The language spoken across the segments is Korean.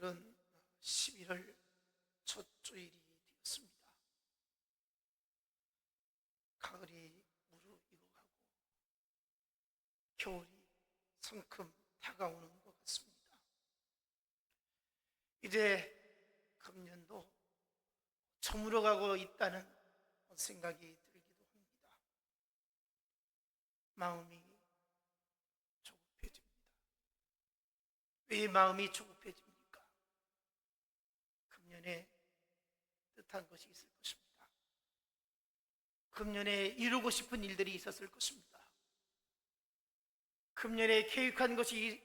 오늘은 11월 첫 주일이 되었습니다. 가을이 무르익어가고 겨울이 성큼 다가오는 것 같습니다. 이제 금년도 저물어가고 있다는 생각이 들기도 합니다. 마음이 조급해집니다. 왜 마음이 조급해집니까? 금년에 뜻한 것이 있을 것입니다. 금년에 이루고 싶은 일들이 있었을 것입니다. 금년에 계획한 것이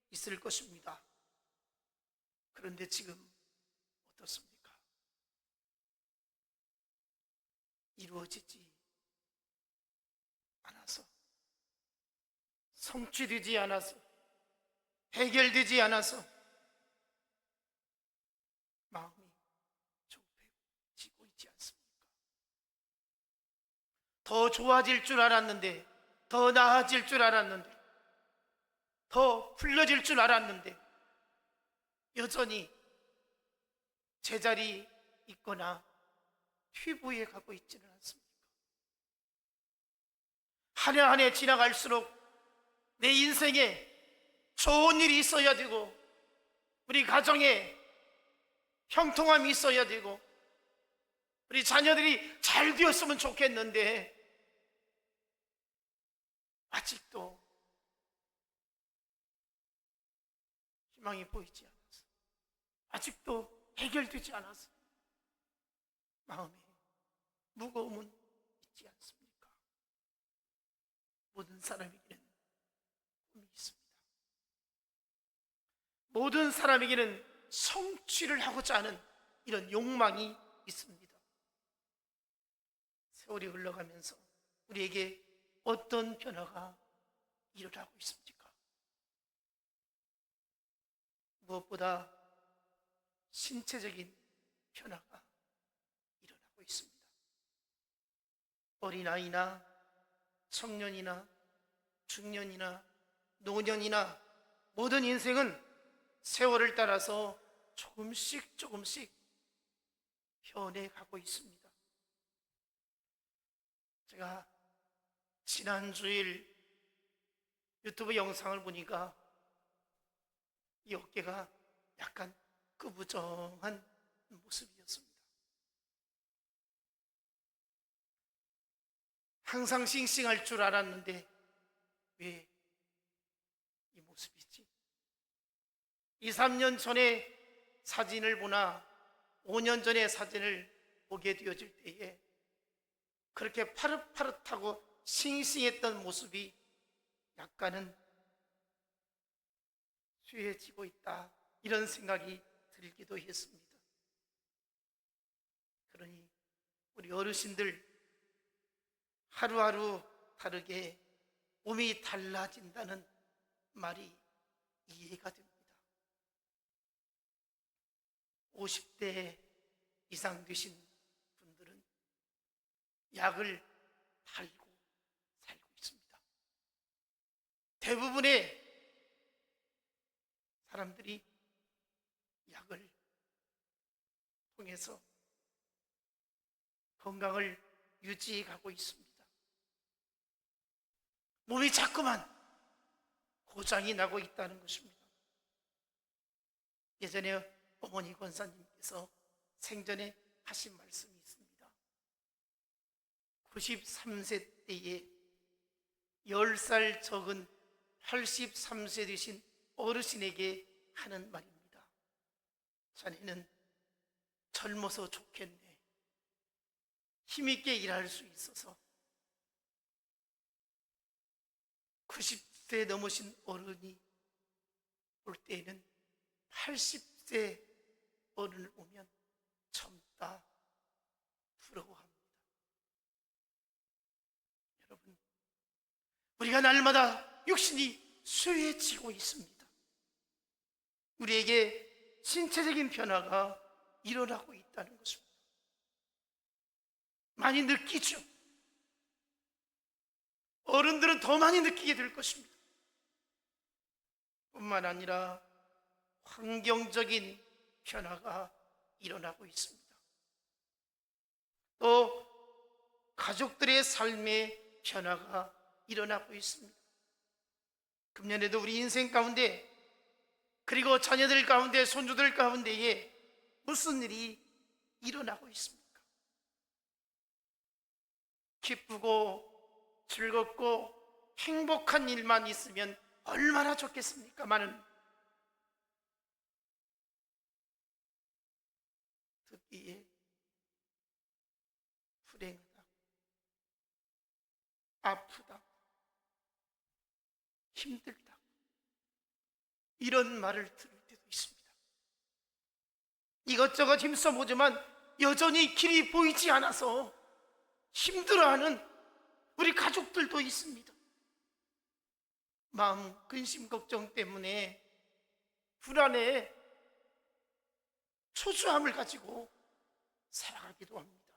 있을 것입니다. 그런데 지금 어떻습니까? 이루어지지 않아서, 성취되지 않아서, 해결되지 않아서 마음이 조급해지고 있지 않습니까? 더 좋아질 줄 알았는데, 더 나아질 줄 알았는데, 더 풀려질 줄 알았는데 여전히 제자리 있거나 휘부에 가고 있지는 않습니까? 한 해 한 해 지나갈수록 내 인생에 좋은 일이 있어야 되고, 우리 가정에 형통함이 있어야 되고, 우리 자녀들이 잘 되었으면 좋겠는데 아직도 희망이 보이지 않아서, 아직도 해결되지 않아서 마음에 무거움은 있지 않습니까? 모든 사람에게는 꿈이 있습니다. 모든 사람에게는 성취를 하고자 하는 이런 욕망이 있습니다. 세월이 흘러가면서 우리에게 어떤 변화가 일어나고 있습니까? 무엇보다 신체적인 변화가 일어나고 있습니다. 어린아이나 청년이나 중년이나 노년이나 모든 인생은 세월을 따라서 조금씩 변해가고 있습니다. 제가 지난 주일 유튜브 영상을 보니까 이 어깨가 약간 끄부정한 모습이었습니다. 항상 싱싱할 줄 알았는데 왜 이 모습이지? 2, 3년 전에 사진을 보나 5년 전에 사진을 보게 되어질 때에 그렇게 파릇파릇하고 싱싱했던 모습이 약간은 쇠해지고 있다, 이런 생각이 들기도 했습니다. 그러니 우리 어르신들 하루하루 다르게 몸이 달라진다는 말이 이해가 됩니다. 50대 이상 되신 분들은 약을 달고 살고 있습니다. 대부분의 사람들이 약을 통해서 건강을 유지해 가고 있습니다. 몸이 자꾸만 고장이 나고 있다는 것입니다. 예전에 어머니 권사님께서 생전에 하신 말씀이 있습니다. 93세 때에 10살 적은 83세 되신 어르신에게 하는 말입니다. 자네는 젊어서 좋겠네. 힘있게 일할 수 있어서. 90세 넘으신 어른이 올 때에는 80세 어른을 오면 젊다 부러워합니다. 여러분, 우리가 날마다 육신이 쇠해지고 있습니다. 우리에게 신체적인 변화가 일어나고 있다는 것입니다. 많이 느끼죠? 어른들은 더 많이 느끼게 될 것입니다. 뿐만 아니라 환경적인 변화가 일어나고 있습니다. 또 가족들의 삶의 변화가 일어나고 있습니다. 금년에도 우리 인생 가운데, 그리고 자녀들 가운데, 손주들 가운데에 무슨 일이 일어나고 있습니까? 기쁘고 즐겁고 행복한 일만 있으면 얼마나 좋겠습니까마는 듣기에 불행하다, 아프다, 힘들다, 이런 말을 들을 때도 있습니다. 이것저것 힘써보지만 여전히 길이 보이지 않아서 힘들어하는 우리 가족들도 있습니다. 마음 근심 걱정 때문에 불안해 초조함을 가지고 살아가기도 합니다.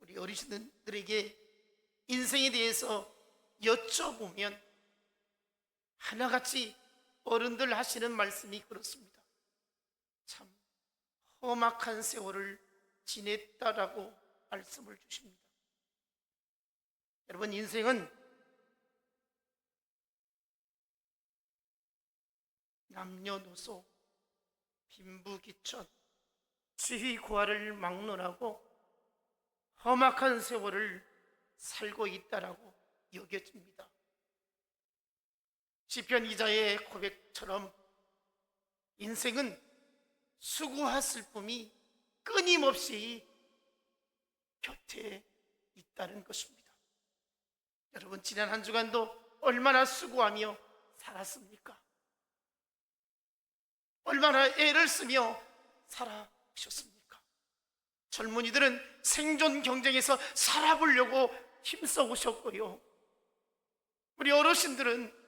우리 어르신들에게 인생에 대해서 여쭤보면 하나같이 어른들 하시는 말씀이 그렇습니다. 참 험악한 세월을 지냈다라고 말씀을 주십니다. 여러분, 인생은 남녀노소, 빈부귀천, 지휘고하를 막론하고 험악한 세월을 살고 있다라고 여겨집니다. 시편 기자의 고백처럼 인생은 수고와 슬픔이 끊임없이 곁에 있다는 것입니다. 여러분, 지난 한 주간도 얼마나 수고하며 살았습니까? 얼마나 애를 쓰며 살아오셨습니까? 젊은이들은 생존 경쟁에서 살아보려고 힘써 오셨고요, 우리 어르신들은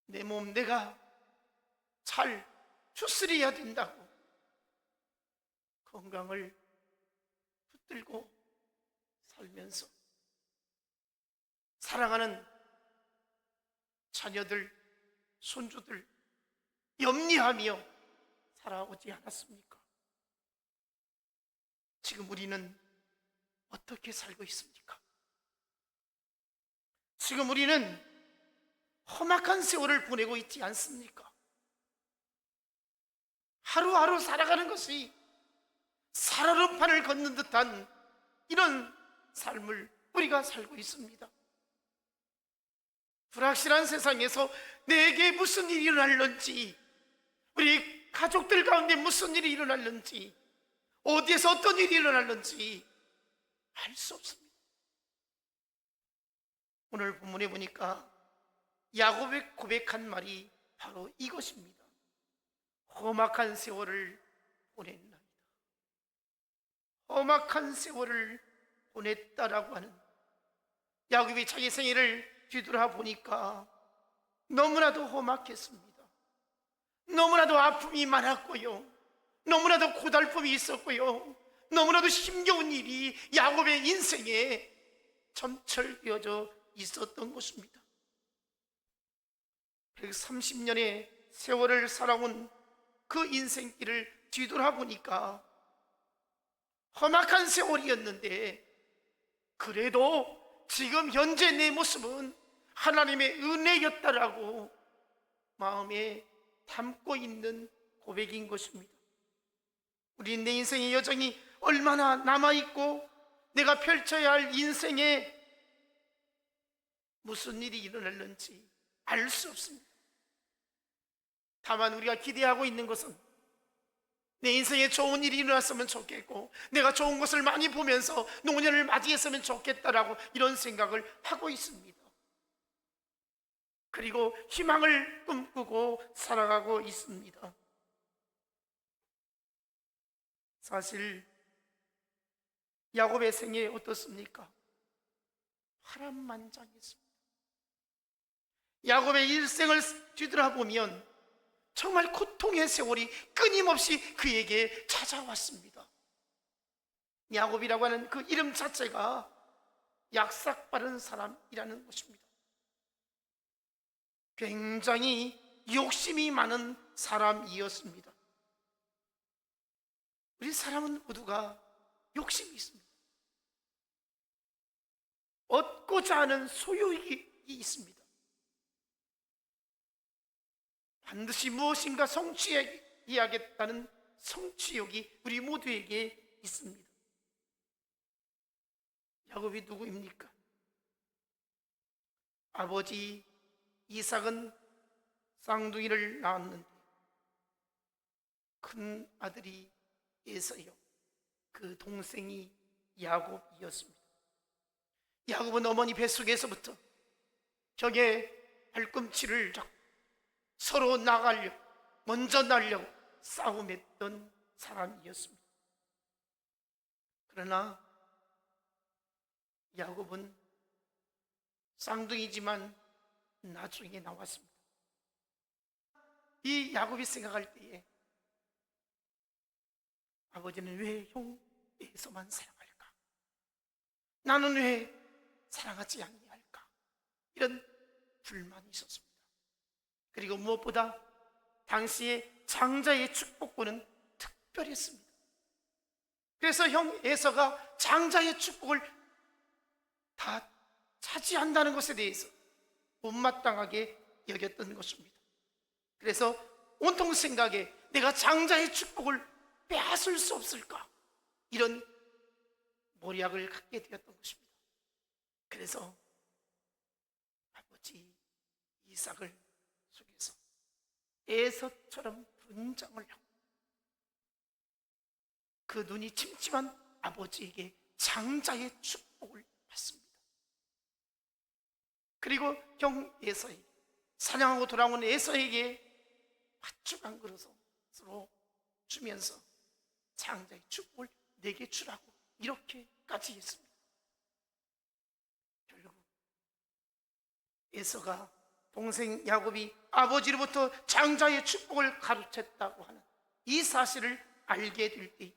내 몸 내가 잘 추스려야 된다고 건강을 붙들고 살면서 사랑하는 자녀들, 손주들 염려하며 살아오지 않았습니까? 지금 우리는 어떻게 살고 있습니까? 지금 우리는 험악한 세월을 보내고 있지 않습니까? 하루하루 살아가는 것이 살얼음판을 걷는 듯한 이런 삶을 우리가 살고 있습니다. 불확실한 세상에서 내게 무슨 일이 일어날는지, 우리 가족들 가운데 무슨 일이 일어날는지, 어디에서 어떤 일이 일어날는지 알 수 없습니다. 오늘 본문에 보니까 야곱이 고백한 말이 바로 이것입니다. 험악한 세월을 보냈나이다. 험악한 세월을 보냈다라고 하는, 야곱이 자기 생애를 뒤돌아보니까 너무나도 험악했습니다. 너무나도 아픔이 많았고요, 너무나도 고달픔이 있었고요, 너무나도 힘겨운 일이 야곱의 인생에 점철되어져 있었던 것입니다. 130년의 세월을 살아온 그 인생길을 뒤돌아보니까 험악한 세월이었는데, 그래도 지금 현재 내 모습은 하나님의 은혜였다라고 마음에 담고 있는 고백인 것입니다. 우리 내 인생의 여정이 얼마나 남아있고 내가 펼쳐야 할 인생에 무슨 일이 일어날는지 알 수 없습니다. 다만 우리가 기대하고 있는 것은 내 인생에 좋은 일이 일어났으면 좋겠고, 내가 좋은 것을 많이 보면서 노년을 맞이했으면 좋겠다라고 이런 생각을 하고 있습니다. 그리고 희망을 꿈꾸고 살아가고 있습니다. 사실 야곱의 생애 어떻습니까? 파란만장했습니다. 야곱의 일생을 뒤돌아보면 정말 고통의 세월이 끊임없이 그에게 찾아왔습니다. 야곱이라고 하는 그 이름 자체가 약삭 빠른 사람이라는 것입니다. 굉장히 욕심이 많은 사람이었습니다. 우리 사람은 모두가 욕심이 있습니다. 얻고자 하는 소유욕이 있습니다. 반드시 무엇인가 성취해야겠다는 성취욕이 우리 모두에게 있습니다. 야곱이 누구입니까? 아버지 이삭은 쌍둥이를 낳았는데 큰 아들이 에서요, 그 동생이 야곱이었습니다. 야곱은 어머니 뱃속에서부터 벽에 발꿈치를 잡고 서로 나가려고, 먼저 날려고 싸움했던 사람이었습니다. 그러나 야곱은 쌍둥이지만 나중에 나왔습니다. 이 야곱이 생각할 때에 아버지는 왜 형 에서만 사랑할까? 나는 왜 사랑하지 아니할까? 이런 불만이 있었습니다. 그리고 무엇보다 당시에 장자의 축복권은 특별했습니다. 그래서 형 에서가 장자의 축복을 다 차지한다는 것에 대해서 못마땅하게 여겼던 것입니다. 그래서 온통 생각에 내가 장자의 축복을 빼앗을 수 없을까, 이런 모략을 갖게 되었던 것입니다. 그래서 아버지 이삭을 속여서 에서처럼 분장을 하고 그 눈이 침침한 아버지에게 장자의 축복을 받습니다. 그리고 형 에서에게, 사냥하고 돌아온 에서에게 팥죽 한 그릇으로 주면서 장자의 축복을 내게 주라고 이렇게까지 했습니다. 결국 에서가 동생 야곱이 아버지로부터 장자의 축복을 가르쳤다고 하는 이 사실을 알게 될 때에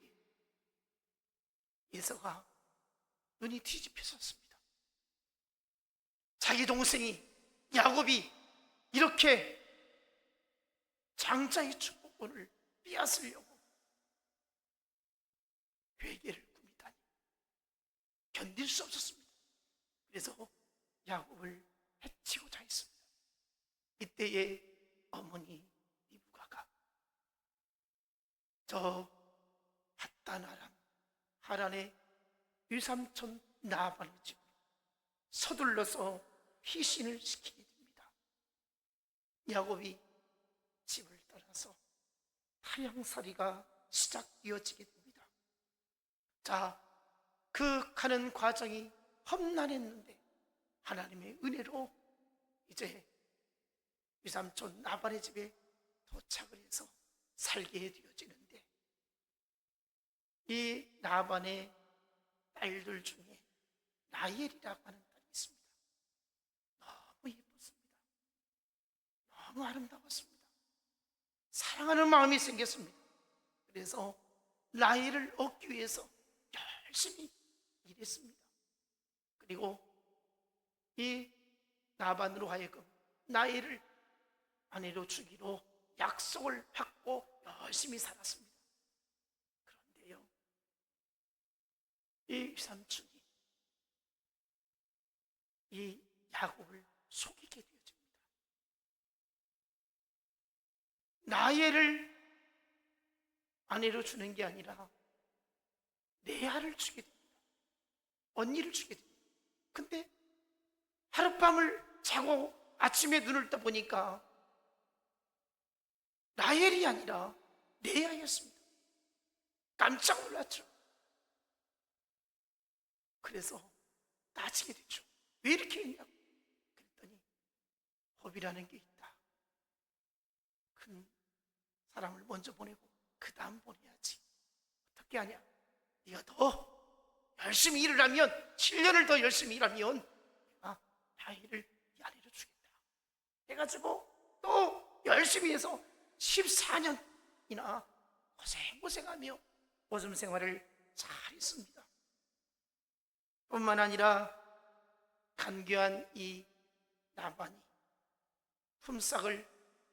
에서가 눈이 뒤집혀졌습니다. 자기 동생이 야곱이 이렇게 장자의 축복권을 빼앗으려고 회개를 꾸미다니 견딜 수 없었습니다. 그래서 야곱을 해치고자 했습니다. 이때에 어머니 리브가가 저 핫단 하란의 유삼촌 나반의 집으로 서둘러서 피신을 시키게 됩니다. 야곱이 집을 떠나서 타향살이가 시작되어지게 됩니다. 자, 그 가는 과정이 험난했는데 하나님의 은혜로 이제 유삼촌 나반의 집에 도착을 해서 살게 되어지는데, 이 나반의 딸들 중에 라헬이라고 하는 딸이 있습니다. 너무 예뻤습니다. 너무 아름다웠습니다. 사랑하는 마음이 생겼습니다. 그래서 라헬을 얻기 위해서 열심히 일했습니다. 그리고 이 나반으로 하여금 라헬을 아내로 주기로 약속을 받고 열심히 살았습니다. 그런데요, 이 삼촌이 이 야곱을 속이게 되어집니다. 라헬을 아내로 주는 게 아니라 레아를 주게 됩니다. 언니를 주게 됩니다. 근데 하룻밤을 자고 아침에 눈을 떠보니까 라헬이 아니라 레아였습니다. 깜짝 놀랐죠. 그래서 따지게 됐죠. 왜 이렇게 했냐고. 그랬더니 법이라는 게 있다. 큰 사람을 먼저 보내고 그 다음 보내야지. 어떻게 하냐? 네가 더 열심히 일을 하면, 7년을 더 열심히 일하면 내가 라헬을 이 아내로 주겠다 해가지고 또 열심히 해서 14년이나 고생하며 모습 생활을 잘했습니다. 뿐만 아니라 간교한 이 나반이 품삯을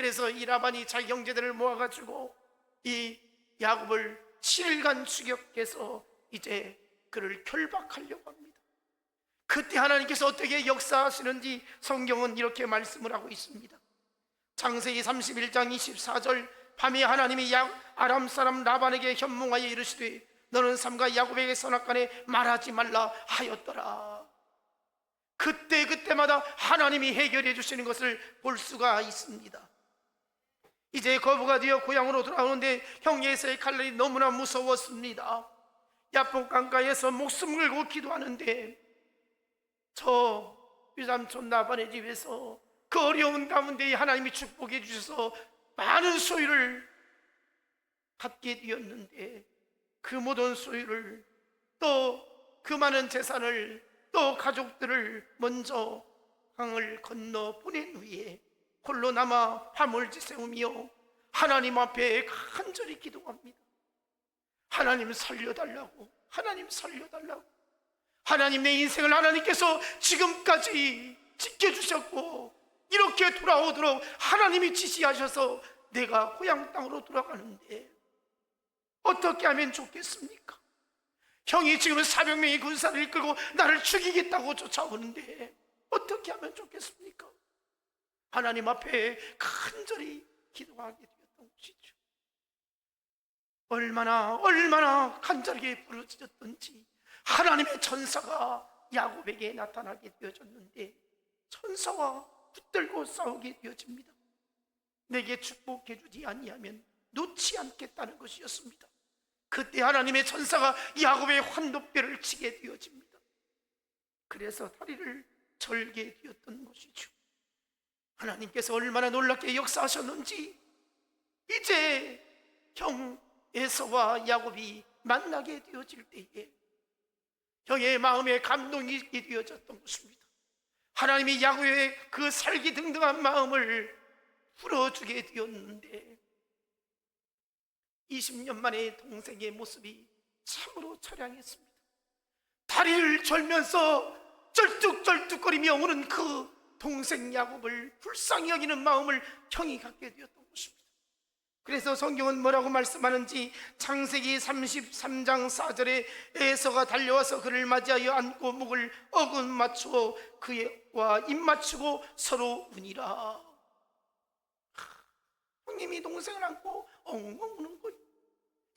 그래서 이 라반이 자기 형제들을 모아가지고 이 야곱을 7일간 추격해서 이제 그를 결박하려고 합니다. 그때 하나님께서 어떻게 역사하시는지 성경은 이렇게 말씀을 하고 있습니다. 창세기 31장 24절, 밤에 하나님이 아람 사람 라반에게 현몽하여 이르시되 너는 삼가 야곱에게 선악간에 말하지 말라 하였더라. 그때마다 하나님이 해결해 주시는 것을 볼 수가 있습니다. 이제 거부가 되어 고향으로 돌아오는데 형 에서의 칼날이 너무나 무서웠습니다. 야복 강가에서 목숨 걸고 기도하는데 저 유삼촌 나반의 집에서 그 어려운 가운데 하나님이 축복해 주셔서 많은 소유를 갖게 되었는데 그 모든 소유를 또 그 많은 재산을 또 가족들을 먼저 강을 건너 보낸 후에 홀로 남아 화물지 세우며 하나님 앞에 간절히 기도합니다. 하나님 살려달라고, 하나님 살려달라고. 하나님, 내 인생을 하나님께서 지금까지 지켜주셨고 이렇게 돌아오도록 하나님이 지시하셔서 내가 고향 땅으로 돌아가는데 어떻게 하면 좋겠습니까? 형이 지금 400명의 군사를 이끌고 나를 죽이겠다고 쫓아오는데 어떻게 하면 좋겠습니까? 하나님 앞에 간절히 기도하게 되었던 것이죠. 얼마나 간절하게 부르짖었던지 하나님의 천사가 야곱에게 나타나게 되어졌는데 천사와 붙들고 싸우게 되어집니다. 내게 축복해 주지 아니하면 놓지 않겠다는 것이었습니다. 그때 하나님의 천사가 야곱의 환도뼈를 치게 되어집니다. 그래서 다리를 절게 되었던 것이죠. 하나님께서 얼마나 놀랍게 역사하셨는지 이제 형 에서와 야곱이 만나게 되어질 때에 형의 마음에 감동이 있게 되어졌던 것입니다. 하나님이 야곱의 그 살기등등한 마음을 풀어주게 되었는데 20년 만에 동생의 모습이 참으로 처량했습니다. 다리를 절면서 쩔뚝쩔뚝거리며 오는 그 동생 야곱을 불쌍히 여기는 마음을 형이 갖게 되었던 것입니다. 그래서 성경은 뭐라고 말씀하는지 창세기 33장 4절에 에서가 달려와서 그를 맞이하여 안고 목을 어긋 맞추어 그와 입 맞추고 서로 우니라. 형님이 동생을 안고 엉엉 우는 거예요.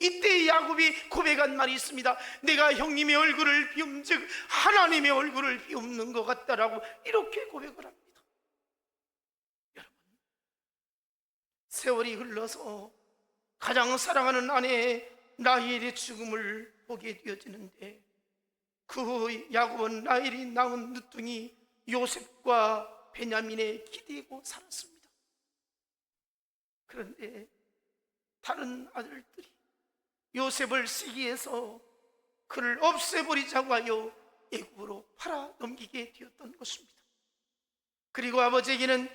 이때 야곱이 고백한 말이 있습니다. 내가 형님의 얼굴을 비움즉 하나님의 얼굴을 비웃는 것 같다라고 이렇게 고백을 합니다. 여러분, 세월이 흘러서 가장 사랑하는 아내의 라헬의 죽음을 보게 되어지는데 그 야곱은 라헬이 낳은 늦둥이 요셉과 베냐민에 기대고 살았습니다. 그런데 다른 아들들이 요셉을 시기해서 그를 없애버리자고 하여 애굽으로 팔아 넘기게 되었던 것입니다. 그리고 아버지에게는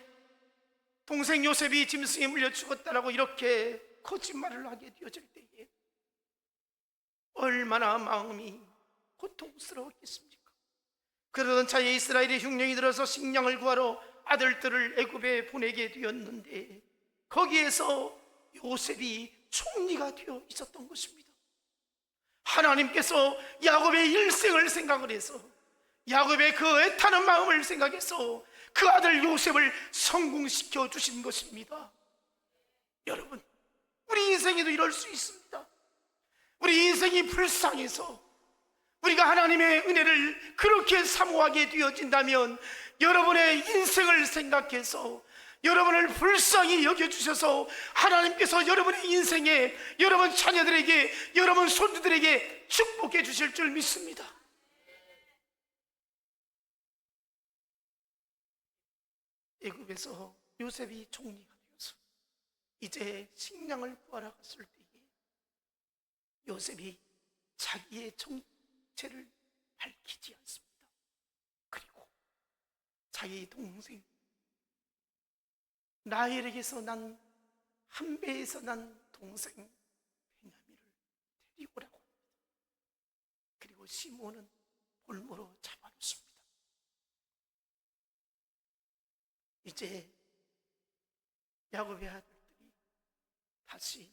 동생 요셉이 짐승에 물려 죽었다라고 이렇게 거짓말을 하게 되어질 때에 얼마나 마음이 고통스러웠겠습니까? 그러던 차에 이스라엘의 흉령이 들어서 식량을 구하러 아들들을 애굽에 보내게 되었는데 거기에서 요셉이 총리가 되어 있었던 것입니다. 하나님께서 야곱의 일생을 생각을 해서 야곱의 그 애타는 마음을 생각해서 그 아들 요셉을 성공시켜 주신 것입니다. 여러분, 우리 인생에도 이럴 수 있습니다. 우리 인생이 불쌍해서 우리가 하나님의 은혜를 그렇게 사모하게 되어진다면 여러분의 인생을 생각해서 여러분을 불쌍히 여겨주셔서 하나님께서 여러분의 인생에 여러분 자녀들에게 여러분 손주들에게 축복해 주실 줄 믿습니다. 애굽에서 요셉이 총리가 되어서 이제 식량을 구하러 갔을 때에 요셉이 자기의 정체를 밝히지 않습니다. 그리고 자기 동생 라헬에게서 난 한 배에서 난 동생 베냐민을 데리고 오라고 합니다. 그리고 시몬은 볼모로 잡아놓습니다. 이제 야곱의 아들들이 다시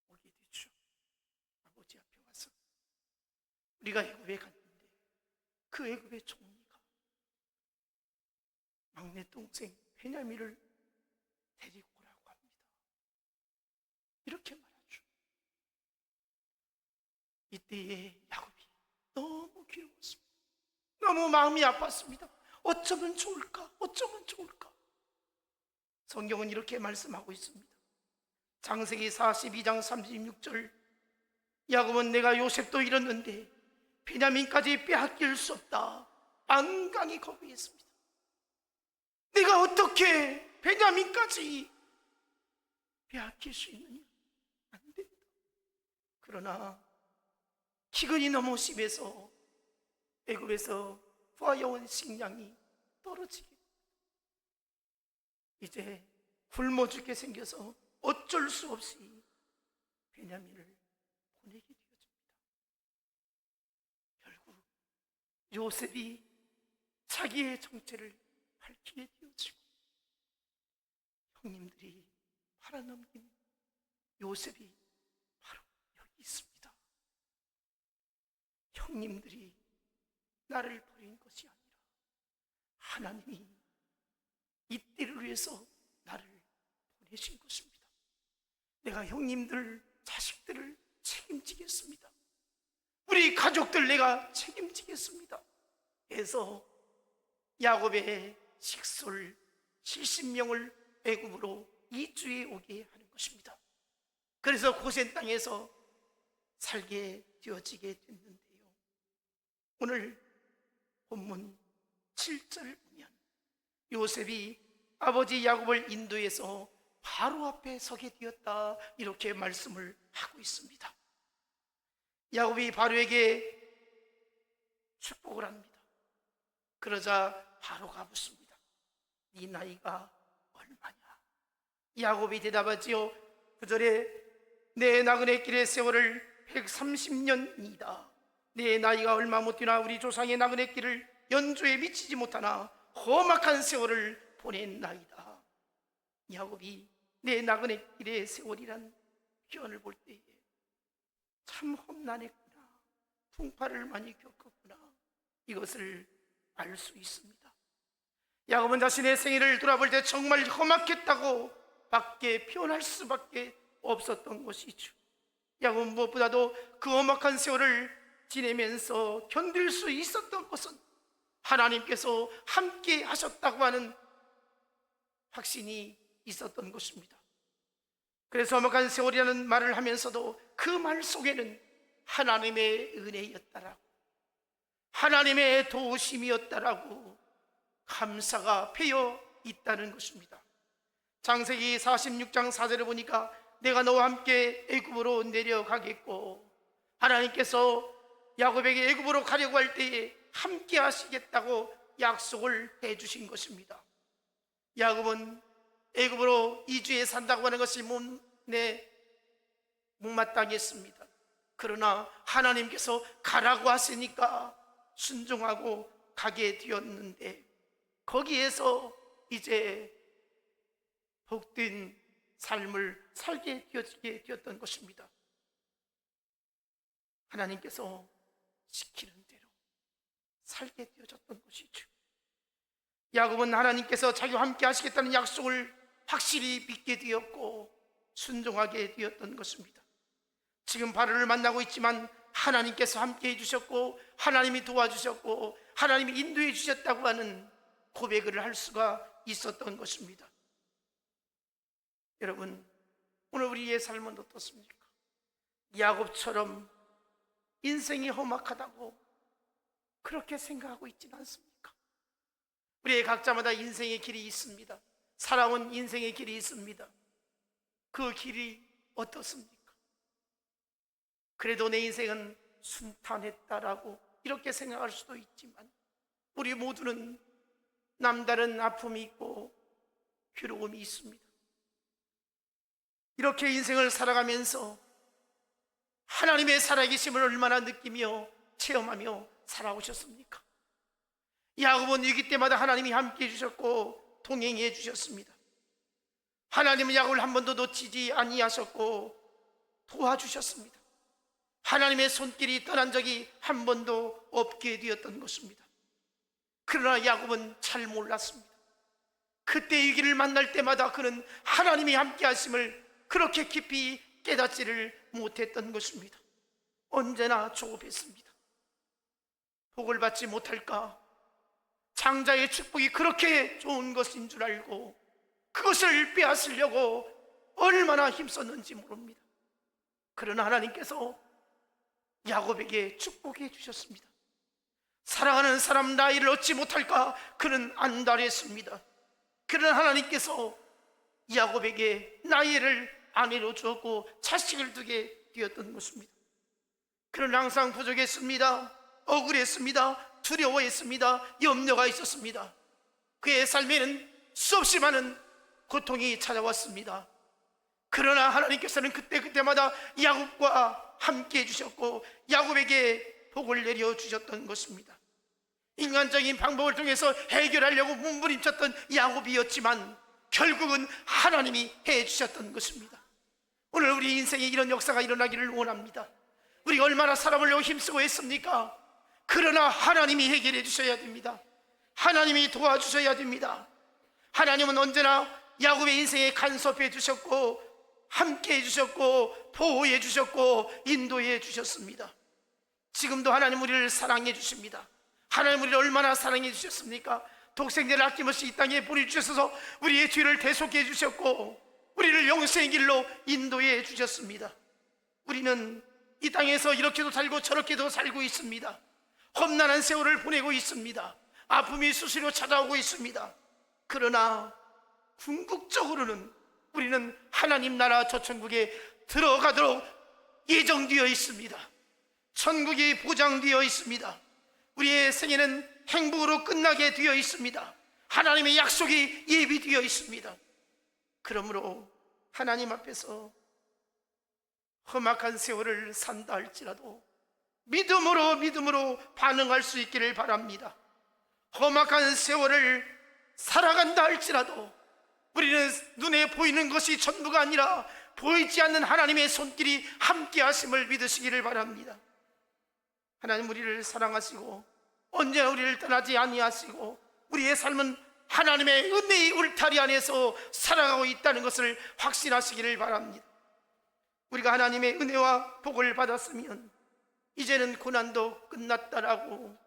오게 되죠. 아버지 앞에 와서 우리가 애굽에 갔는데 그 애굽의 총리가 막내 동생 베냐민을 데리고 오라고 합니다. 이렇게 말하죠. 이때에 야곱이 너무 괴로웠습니다. 너무 마음이 아팠습니다. 어쩌면 좋을까? 어쩌면 좋을까? 성경은 이렇게 말씀하고 있습니다. 창세기 42장 36절, 야곱은 내가 요셉도 잃었는데 베냐민까지 빼앗길 수 없다, 완강히 거부했습니다. 내가 어떻게 베냐민까지 빼앗길 수 있느냐? 안 된다. 그러나 기근이 너무 심해서 애굽에서 구하여온 식량이 떨어지게, 이제 굶어 죽게 생겨서 어쩔 수 없이 베냐민을 보내게 되어집니다. 결국 요셉이 자기의 정체를 밝히게 되어지고 형님들이 팔아넘긴 요셉이 바로 여기 있습니다. 형님들이 나를 버린 것이 아니라 하나님이 이 때를 위해서 나를 보내신 것입니다. 내가 형님들, 자식들을 책임지겠습니다. 우리 가족들 내가 책임지겠습니다. 해서 야곱의 식솔 70명을 애굽으로 이주해 오게 하는 것입니다. 그래서 고센 땅에서 살게 되어지게 됐는데요, 오늘 본문 7절을 보면 요셉이 아버지 야곱을 인도해서 바로 앞에 서게 되었다, 이렇게 말씀을 하고 있습니다. 야곱이 바로에게 축복을 합니다. 그러자 바로가 묻습니다. 네 나이가 얼마냐? 야곱이 대답하지요. 9절에 내 나그네 길의 세월을 130년이다. 내 나이가 얼마 못 되나 우리 조상의 나그네 길을 연주에 미치지 못하나 험악한 세월을 보낸 나이다. 야곱이 내 나그네 길의 세월이란 표현을 볼 때에 참 험난했구나, 풍파를 많이 겪었구나, 이것을 알 수 있습니다. 야곱은 자신의 생애를 돌아볼 때 정말 험악했다고 밖에 표현할 수밖에 없었던 것이죠. 야곱은 무엇보다도 그 험악한 세월을 지내면서 견딜 수 있었던 것은 하나님께서 함께 하셨다고 하는 확신이 있었던 것입니다. 그래서 험악한 세월이라는 말을 하면서도 그 말 속에는 하나님의 은혜였다라고, 하나님의 도우심이었다라고 감사가 배어 있다는 것입니다. 창세기 46장 4절에 보니까 내가 너와 함께 애굽으로 내려가겠고, 하나님께서 야곱에게 애굽으로 가려고 할 때에 함께 하시겠다고 약속을 해주신 것입니다. 야곱은 애굽으로 이주해 산다고 하는 것이 못마땅했습니다. 그러나 하나님께서 가라고 하시니까 순종하고 가게 되었는데, 거기에서 이제 복된 삶을 살게 되어지게 되었던 것입니다. 하나님께서 시키는 대로 살게 되어졌던 것이죠. 야곱은 하나님께서 자기와 함께 하시겠다는 약속을 확실히 믿게 되었고 순종하게 되었던 것입니다. 지금 바로를 만나고 있지만 하나님께서 함께 해주셨고 하나님이 도와주셨고 하나님이 인도해 주셨다고 하는 고백을 할 수가 있었던 것입니다. 여러분, 오늘 우리의 삶은 어떻습니까? 야곱처럼 인생이 험악하다고 그렇게 생각하고 있지는 않습니까? 우리의 각자마다 인생의 길이 있습니다. 살아온 인생의 길이 있습니다. 그 길이 어떻습니까? 그래도 내 인생은 순탄했다라고 이렇게 생각할 수도 있지만, 우리 모두는 남다른 아픔이 있고 괴로움이 있습니다. 이렇게 인생을 살아가면서 하나님의 살아계심을 얼마나 느끼며 체험하며 살아오셨습니까? 야곱은 위기 때마다 하나님이 함께 해주셨고 동행해 주셨습니다. 하나님은 야곱을 한 번도 놓치지 아니하셨고 도와주셨습니다. 하나님의 손길이 떠난 적이 한 번도 없게 되었던 것입니다. 그러나 야곱은 잘 몰랐습니다. 그때 이 길을 만날 때마다 그는 하나님이 함께 하심을 그렇게 깊이 깨닫지를 못했던 것입니다. 언제나 조급했습니다. 복을 받지 못할까? 장자의 축복이 그렇게 좋은 것인 줄 알고 그것을 빼앗으려고 얼마나 힘썼는지 모릅니다. 그러나 하나님께서 야곱에게 축복해 주셨습니다. 사랑하는 사람 나이를 얻지 못할까? 그는 안달했습니다. 그러나 하나님께서 야곱에게 나이를 아내로 주었고 자식을 두게 되었던 것입니다. 그는 항상 부족했습니다. 억울했습니다. 두려워했습니다. 염려가 있었습니다. 그의 삶에는 수없이 많은 고통이 찾아왔습니다. 그러나 하나님께서는 그때마다 야곱과 함께 해주셨고 야곱에게 복을 내려주셨던 것입니다. 인간적인 방법을 통해서 해결하려고 몸부림쳤던 야곱이었지만 결국은 하나님이 해주셨던 것입니다. 오늘 우리 인생에 이런 역사가 일어나기를 원합니다. 우리가 얼마나 사람을 위해 힘쓰고 했습니까? 그러나 하나님이 해결해 주셔야 됩니다. 하나님이 도와주셔야 됩니다. 하나님은 언제나 야곱의 인생에 간섭해 주셨고 함께 해주셨고 보호해 주셨고 인도해 주셨습니다. 지금도 하나님 우리를 사랑해 주십니다. 하나님 우리를 얼마나 사랑해 주셨습니까? 독생자를 아낌없이 이 땅에 보내주셔서 우리의 죄를 대속해 주셨고 우리를 영생의 길로 인도해 주셨습니다. 우리는 이 땅에서 이렇게도 살고 저렇게도 살고 있습니다. 험난한 세월을 보내고 있습니다. 아픔이 수시로 찾아오고 있습니다. 그러나 궁극적으로는 우리는 하나님 나라 저 천국에 들어가도록 예정되어 있습니다. 천국이 보장되어 있습니다. 우리의 생애는 행복으로 끝나게 되어 있습니다. 하나님의 약속이 예비되어 있습니다. 그러므로 하나님 앞에서 험악한 세월을 산다 할지라도 믿음으로 반응할 수 있기를 바랍니다. 험악한 세월을 살아간다 할지라도 우리는 눈에 보이는 것이 전부가 아니라 보이지 않는 하나님의 손길이 함께 하심을 믿으시기를 바랍니다. 하나님 우리를 사랑하시고 언제나 우리를 떠나지 아니하시고 우리의 삶은 하나님의 은혜의 울타리 안에서 살아가고 있다는 것을 확신하시기를 바랍니다. 우리가 하나님의 은혜와 복을 받았으면 이제는 고난도 끝났다라고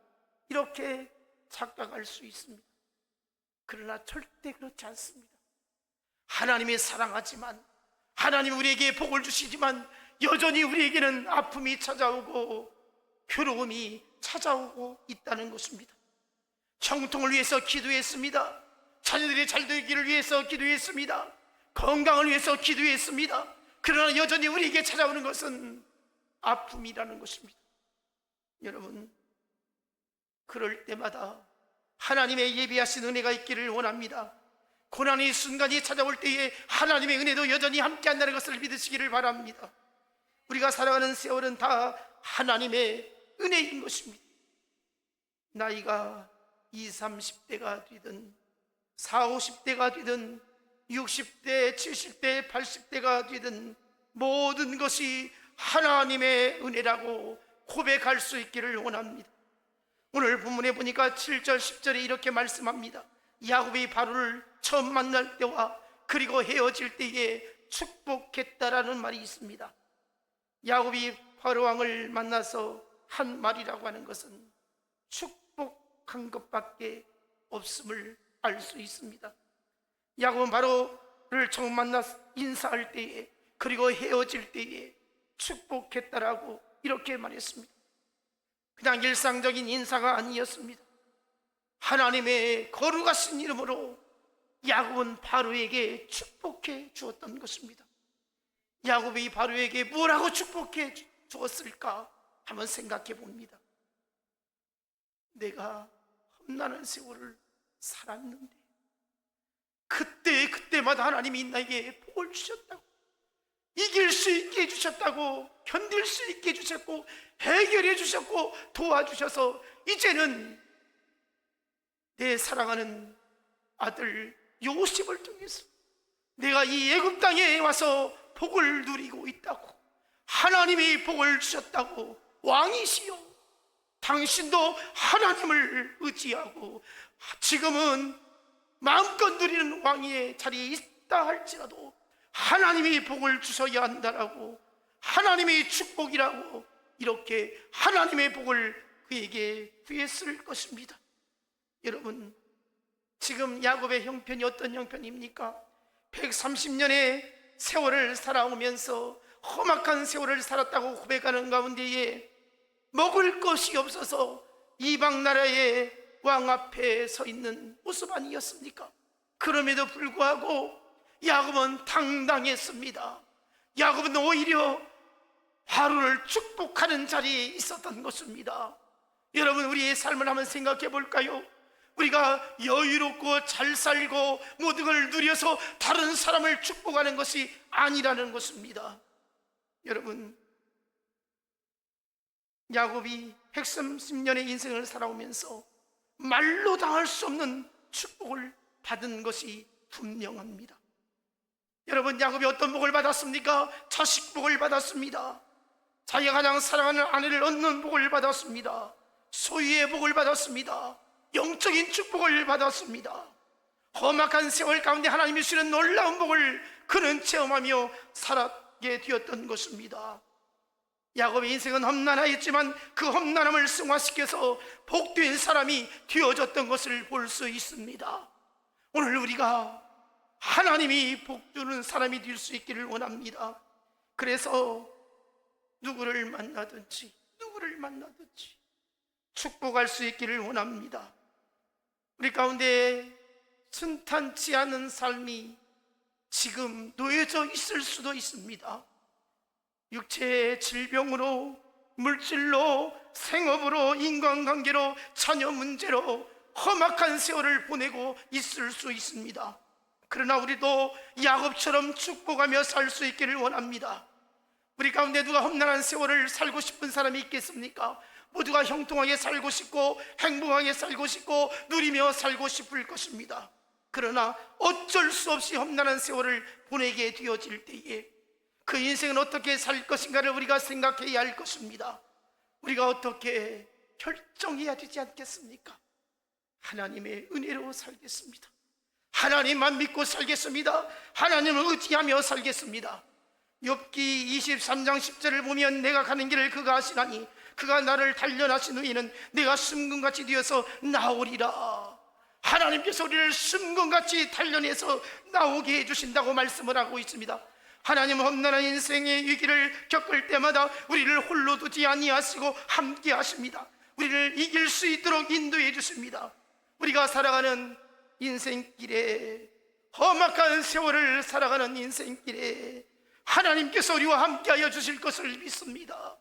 이렇게 착각할 수 있습니다. 그러나 절대 그렇지 않습니다. 하나님이 사랑하지만 하나님 우리에게 복을 주시지만 여전히 우리에게는 아픔이 찾아오고 괴로움이 찾아오고 있다는 것입니다. 형통을 위해서 기도했습니다. 자녀들이 잘 되기를 위해서 기도했습니다. 건강을 위해서 기도했습니다. 그러나 여전히 우리에게 찾아오는 것은 아픔이라는 것입니다. 여러분, 그럴 때마다 하나님의 예비하신 은혜가 있기를 원합니다. 고난의 순간이 찾아올 때에 하나님의 은혜도 여전히 함께한다는 것을 믿으시기를 바랍니다. 우리가 살아가는 세월은 다 하나님의 은혜인 것입니다. 나이가 20, 30대가 되든 40, 50대가 되든 60대, 70대, 80대가 되든 모든 것이 하나님의 은혜라고 고백할 수 있기를 원합니다. 오늘 본문에 보니까 7절, 10절에 이렇게 말씀합니다. 야곱이 바로를 처음 만날 때와 그리고 헤어질 때에 축복했다라는 말이 있습니다. 야곱이 바로 왕을 만나서 한 말이라고 하는 것은 축복한 것밖에 없음을 알 수 있습니다. 야곱은 바로를 처음 만나 인사할 때에 그리고 헤어질 때에 축복했다라고 이렇게 말했습니다. 그냥 일상적인 인사가 아니었습니다. 하나님의 거룩하신 이름으로 야곱은 바로에게 축복해 주었던 것입니다. 야곱이 바로에게 뭐라고 축복해 주었을까 한번 생각해 봅니다. 내가 험난한 세월을 살았는데 그때마다 하나님이 나에게 복을 주셨다고, 이길 수 있게 해주셨다고, 견딜 수 있게 해주셨고 해결해 주셨고 도와주셔서 이제는 내 사랑하는 아들 요셉을 통해서 내가 이 애굽 땅에 와서 복을 누리고 있다고, 하나님이 복을 주셨다고, 왕이시여 당신도 하나님을 의지하고 지금은 마음껏 누리는 왕의 자리에 있다 할지라도 하나님이 복을 주셔야 한다라고, 하나님의 축복이라고 이렇게 하나님의 복을 그에게 구했을 것입니다. 여러분, 지금 야곱의 형편이 어떤 형편입니까? 130년의 세월을 살아오면서 험악한 세월을 살았다고 고백하는 가운데에 먹을 것이 없어서 이방 나라의 왕 앞에 서 있는 모습 아니었습니까? 그럼에도 불구하고 야곱은 당당했습니다. 야곱은 오히려 바로를 축복하는 자리에 있었던 것입니다. 여러분, 우리의 삶을 한번 생각해 볼까요? 우리가 여유롭고 잘 살고 모든 걸 누려서 다른 사람을 축복하는 것이 아니라는 것입니다. 여러분, 야곱이 130년의 인생을 살아오면서 말로 당할 수 없는 축복을 받은 것이 분명합니다. 여러분, 야곱이 어떤 복을 받았습니까? 자식 복을 받았습니다. 자기가 가장 사랑하는 아내를 얻는 복을 받았습니다. 소유의 복을 받았습니다. 영적인 축복을 받았습니다. 험악한 세월 가운데 하나님이 주시는 놀라운 복을 그는 체험하며 살았게 되었던 것입니다. 야곱의 인생은 험난하였지만 그 험난함을 승화시켜서 복된 사람이 되어졌던 것을 볼 수 있습니다. 오늘 우리가 하나님이 복주는 사람이 될 수 있기를 원합니다. 그래서 누구를 만나든지 축복할 수 있기를 원합니다. 우리 가운데 순탄치 않은 삶이 지금 놓여져 있을 수도 있습니다. 육체의 질병으로, 물질로, 생업으로, 인간관계로, 자녀 문제로 험악한 세월을 보내고 있을 수 있습니다. 그러나 우리도 야곱처럼 축복하며 살 수 있기를 원합니다. 우리 가운데 누가 험난한 세월을 살고 싶은 사람이 있겠습니까? 모두가 형통하게 살고 싶고 행복하게 살고 싶고 누리며 살고 싶을 것입니다. 그러나 어쩔 수 없이 험난한 세월을 보내게 되어질 때에 그 인생은 어떻게 살 것인가를 우리가 생각해야 할 것입니다. 우리가 어떻게 결정해야 되지 않겠습니까? 하나님의 은혜로 살겠습니다. 하나님만 믿고 살겠습니다. 하나님을 의지하며 살겠습니다. 욥기 23장 10절을 보면 내가 가는 길을 그가 아시나니 그가 나를 단련하신 후에는 내가 숨금같이 되어서 나오리라. 하나님께서 우리를 숨금같이 단련해서 나오게 해주신다고 말씀을 하고 있습니다. 하나님은 험난한 인생의 위기를 겪을 때마다 우리를 홀로 두지 아니하시고 함께 하십니다. 우리를 이길 수 있도록 인도해 주십니다. 우리가 살아가는 인생길에, 험악한 세월을 살아가는 인생길에 하나님께서 우리와 함께하여 주실 것을 믿습니다.